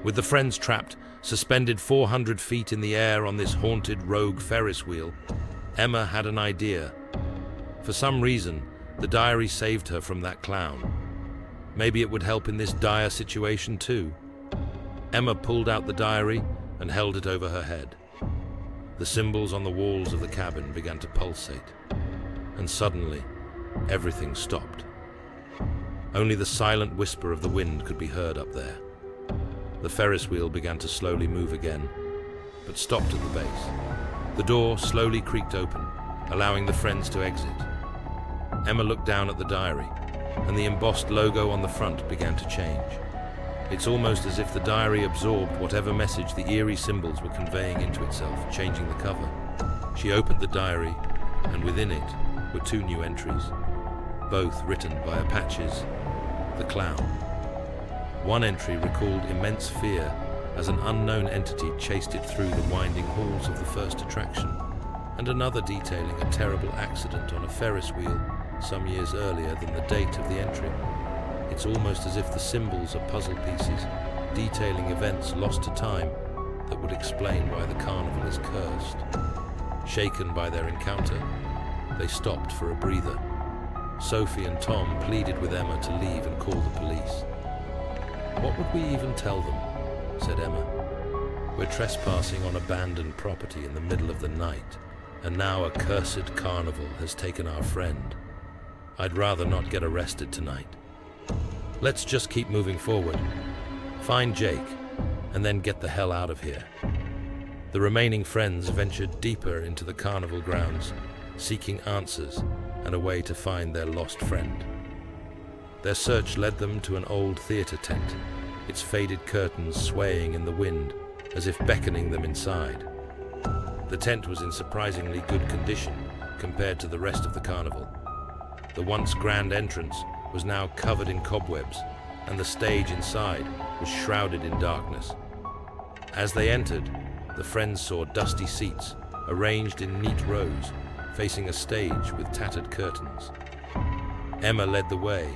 With the friends trapped, suspended 400 feet in the air on this haunted rogue Ferris wheel, Emma had an idea. For some reason, the diary saved her from that clown. Maybe it would help in this dire situation too. Emma pulled out the diary and held it over her head. The symbols on the walls of the cabin began to pulsate, and suddenly, everything stopped. Only the silent whisper of the wind could be heard up there. The Ferris wheel began to slowly move again, but stopped at the base. The door slowly creaked open, allowing the friends to exit. Emma looked down at the diary, and the embossed logo on the front began to change. It's almost as if the diary absorbed whatever message the eerie symbols were conveying into itself, changing the cover. She opened the diary, and within it were 2 new entries, both written by Apache's the Clown. One entry recalled immense fear as an unknown entity chased it through the winding halls of the first attraction, and another detailing a terrible accident on a Ferris wheel some years earlier than the date of the entry. It's almost as if the symbols are puzzle pieces, detailing events lost to time that would explain why the carnival is cursed. Shaken by their encounter, they stopped for a breather. Sophie and Tom pleaded with Emma to leave and call the police. "What would we even tell them?" said Emma. "We're trespassing on abandoned property in the middle of the night, and now a cursed carnival has taken our friend. I'd rather not get arrested tonight. Let's just keep moving forward, find Jake, and then get the hell out of here." The remaining friends ventured deeper into the carnival grounds, seeking answers and a way to find their lost friend. Their search led them to an old theater tent, its faded curtains swaying in the wind as if beckoning them inside. The tent was in surprisingly good condition compared to the rest of the carnival. The once grand entrance was now covered in cobwebs, and the stage inside was shrouded in darkness. As they entered, the friends saw dusty seats arranged in neat rows, facing a stage with tattered curtains. Emma led the way,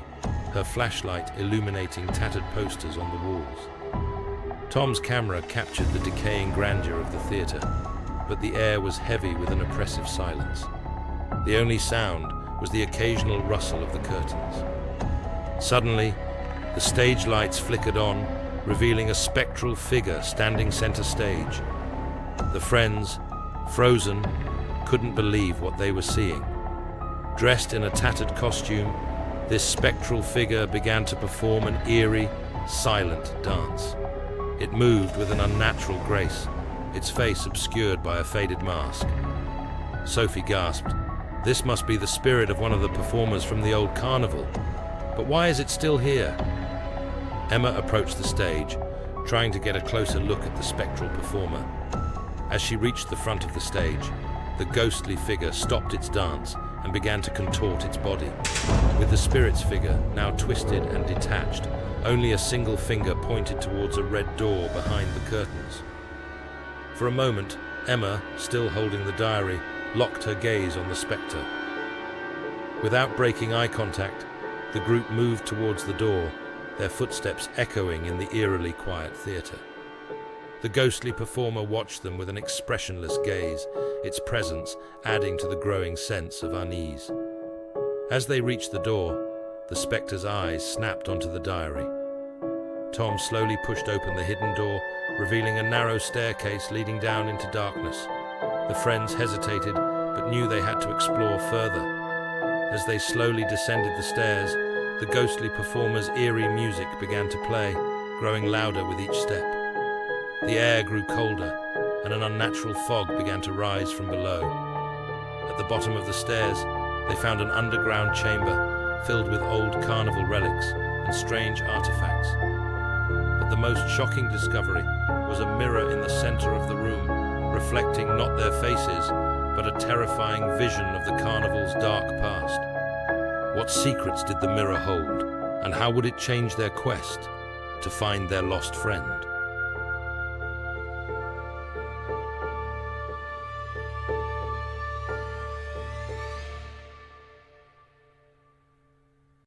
her flashlight illuminating tattered posters on the walls. Tom's camera captured the decaying grandeur of the theater, but the air was heavy with an oppressive silence. The only sound was the occasional rustle of the curtains. Suddenly, the stage lights flickered on, revealing a spectral figure standing center stage. The friends, frozen, couldn't believe what they were seeing. Dressed in a tattered costume, this spectral figure began to perform an eerie, silent dance. It moved with an unnatural grace, its face obscured by a faded mask. Sophie gasped. This must be the spirit of one of the performers from the old carnival. But why is it still here? Emma approached the stage, trying to get a closer look at the spectral performer. As she reached the front of the stage, the ghostly figure stopped its dance and began to contort its body. With the spirit's figure now twisted and detached, only a single finger pointed towards a red door behind the curtains. For a moment, Emma, still holding the diary, locked her gaze on the spectre. Without breaking eye contact, the group moved towards the door, their footsteps echoing in the eerily quiet theater. The ghostly performer watched them with an expressionless gaze, its presence adding to the growing sense of unease. As they reached the door, the spectre's eyes snapped onto the diary. Tom slowly pushed open the hidden door, revealing a narrow staircase leading down into darkness. The friends hesitated, but knew they had to explore further. As they slowly descended the stairs, the ghostly performer's eerie music began to play, growing louder with each step. The air grew colder, and an unnatural fog began to rise from below. At the bottom of the stairs, they found an underground chamber filled with old carnival relics and strange artifacts. But the most shocking discovery was a mirror in the center of the room, reflecting not their faces, but a terrifying vision of the carnival's dark past. What secrets did the mirror hold, and how would it change their quest to find their lost friend?